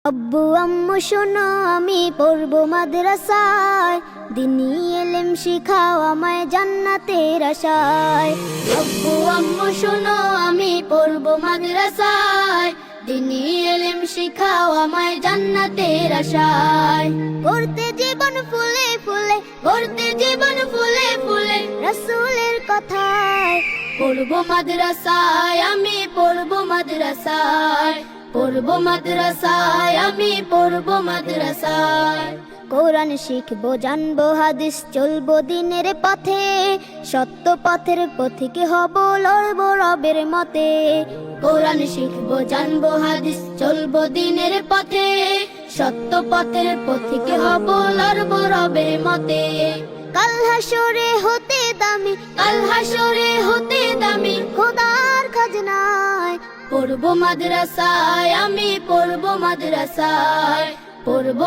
আব্বু আম্মু শোনো আমি পড়বো মাদ্রাসায়, দিনী ইলম শিখাও আমায় জান্নাতের আশায়। আব্বু আম্মু শোনো আমি পড়বো মাদ্রাসায়, দিনী ইলম শিখাও আমায় জান্নাতের আশায়। করতে জীবন ফুলে ফুলে, করতে জীবন ফুলে ফুলে রাসূলের কথায়। পড়বো মাদ্রাসায় আমি পড়বো মাদ্রাসায়, পড়বো মাদ্রাসায় আমি পড়বো মাদ্রাসায়। কোরআন শিখবো জানবো হাদিস চলবো দিনের পথে, সত্য পথের পথিকে হব লড়বো রবের মতে। কোরআন শিখবো জানবো হাদিস চলবো দিনের পথে, সত্য পথের পথিকে হব লড়বো রবের মতে। কাল হাসরে হতে দামি, কাল হাসরে হতে দামি খোদার খাজনায়। পড়বো মাদ্রাসায় আমি পড়বো মাদ্রাসায়, পড়বো